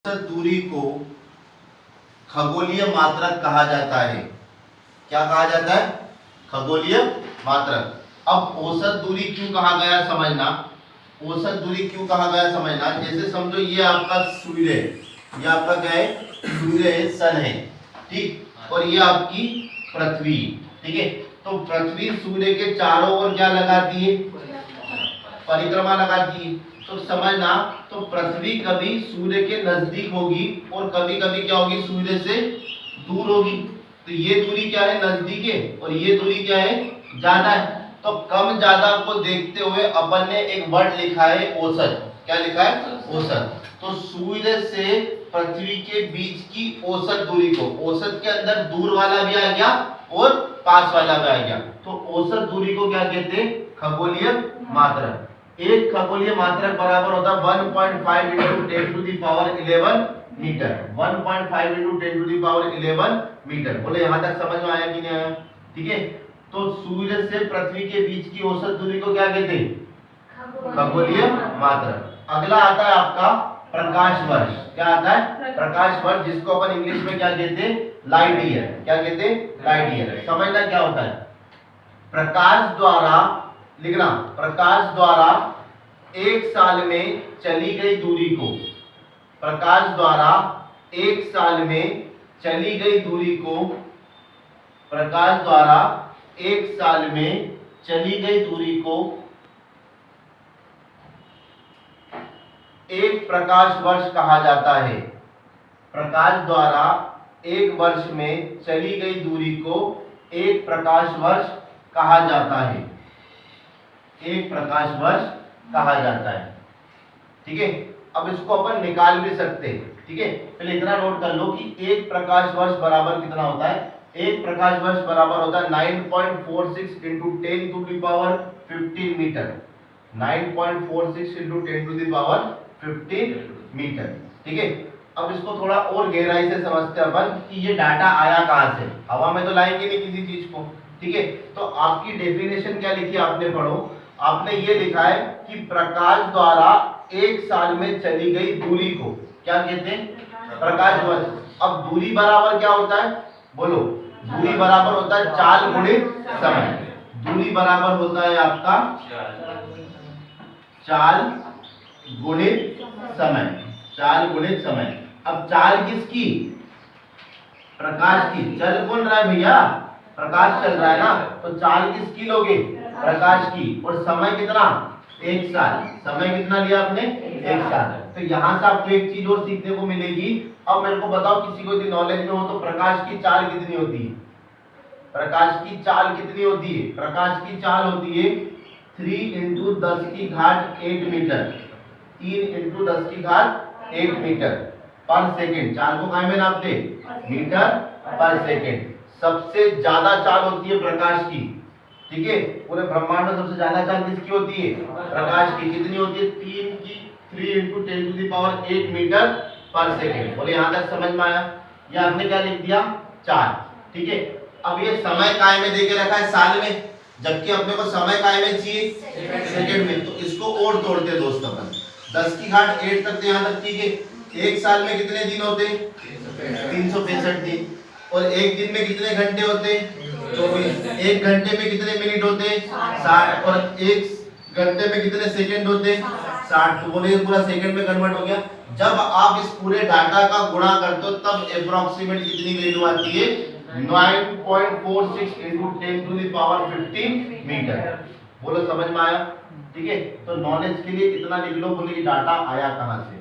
औसत दूरी को खगोलीय मात्रक कहा जाता है। क्या कहा जाता है? खगोलीय मात्रक। अब औसत दूरी क्यों कहा गया समझना, औसत दूरी क्यों कहा गया समझना। जैसे समझो ये आपका सूर्य है, ये आपका क्या है? सूर्य है, सन है, ठीक, और ये आपकी पृथ्वी, ठीक है। तो पृथ्वी सूर्य के चारों ओर क्या लगाती है? परिक्रमा लगाती है। तो समझना, तो पृथ्वी कभी सूर्य के नजदीक होगी और कभी कभी क्या होगी? सूर्य से दूर होगी। तो ये दूरी क्या है? नजदीक है, और ये दूरी क्या है? ज्यादा है। तो कम ज्यादा को देखते हुए अपन ने एक वर्ड लिखा है औसत। क्या लिखा है? औसत। तो सूर्य से पृथ्वी के बीच की औसत दूरी को, औसत के अंदर दूर वाला भी आ गया और पास वाला भी आ गया, तो औसत दूरी को क्या कहते हैं? खगोलीय मात्रक। एक खगोलीय मात्रक बराबर होता है 1.5 into 10 to the power 11 metre. 1.5 into 10 to the power 11 metre. बोले यहां तक समझ में आया कि नहीं आया? ठीक है। तो सूर्य से पृथ्वी के बीच की औसत दूरी को क्या कहते हैं? खगोलीय मात्रक। अगला आता है आपका प्रकाश वर्ष। क्या आता है? प्रकाश वर्ष, जिसको अपन इंग्लिश में क्या कहते हैं? Light year. क्या कहते हैं? Light year. समझना क्या होता है? प्रकाश द्वारा, लिखना, प्रकाश द्वारा एक साल में चली गई दूरी को, प्रकाश द्वारा एक साल में चली गई दूरी को, प्रकाश द्वारा एक साल में चली गई दूरी को एक प्रकाश वर्ष कहा जाता है। प्रकाश द्वारा एक वर्ष में चली गई दूरी को एक प्रकाश वर्ष कहा जाता है। एक प्रकाश वर्ष कहा जाता है, ठीक है। अब इसको अपन निकाल भी सकते हैं, ठीक है। पहले इतना नोट कर लो कि एक प्रकाश वर्ष बराबर कितना होता है? एक प्रकाश वर्ष बराबर होता है 9.46 into 10 to the power 15 metre. 9.46 into 10 to the power 15 metre, ठीक है। अब इसको थोड़ा और गहराई से समझते हैं अपन कि ये डाटा आया कहां से। हवा में तो लाएंगे नहीं किसी चीज को, ठीक है। तो आपकी डेफिनेशन क्या लिखी आपने? पढ़ो, आपने ये लिखा है कि प्रकाश द्वारा एक साल में चली गई दूरी को क्या कहते हैं? प्रकाश वर्ष। अब दूरी बराबर क्या होता है? बोलो, दूरी बराबर होता है चाल गुणित समय। दूरी बराबर होता है आपका चाल गुणित समय। चाल गुणित समय। अब चाल किसकी? प्रकाश की। चल कौन रहा है भैया? प्रकाश चल रहा है ना, तो चाल किसकी लोगे? प्रकाश की। और समय कितना? एक साल। समय कितना लिया आपने? एक साल। तो यहां से आपको एक चीज और सीखने को मिलेगी। अब मेरे को बताओ, किसी को यदि नॉलेज में हो तो प्रकाश की चाल कितनी होती है? प्रकाश की चाल कितनी होती है? प्रकाश की चाल होती है 3 इंटू 10 की घात 8 मीटर। 3 इंटू 10 की घात 8 मीटर पर सेकेंड। चाल को काय में नापते? Metre per second. सबसे ज्यादा चाल होती है प्रकाश की, ठीक है। पूरे ब्रह्मांड में सबसे ज्यादा चाल किसकी होती है? प्रकाश की। कितनी होती है? 3 into 10 to the power 8 metre per second. बोले यहां तक समझ में आया? ये आपने क्या लिख दिया? 4, ठीक है। अब ये समय काय में देके रखा है? साल में, जबकि अपने को समय काय में चाहिए? सेकेंड में। तो इसको और तोड़ते दोस्त अपन। 10 की घात 8 तक, यहां तक, ठीक है। एक साल में कितने दिन होते? 365 दिन। और एक दिन में कितने घंटे होते? 24। एक घंटे में कितने मिनट होते? 60। और एक घंटे में कितने सेकंड होते? 60। तो बोले पूरा सेकंड में कन्वर्ट हो गया। जब आप इस पूरे डाटा का गुणा करते हो तब अप्रोक्सीमेट कितनी वैल्यू आती है? 9.46 into 10 to the power 15 metre. बोलो समझ में आया? ठीक है। तो नॉलेज के लिए इतना लिख लो, बोले ये डाटा आया कहां से।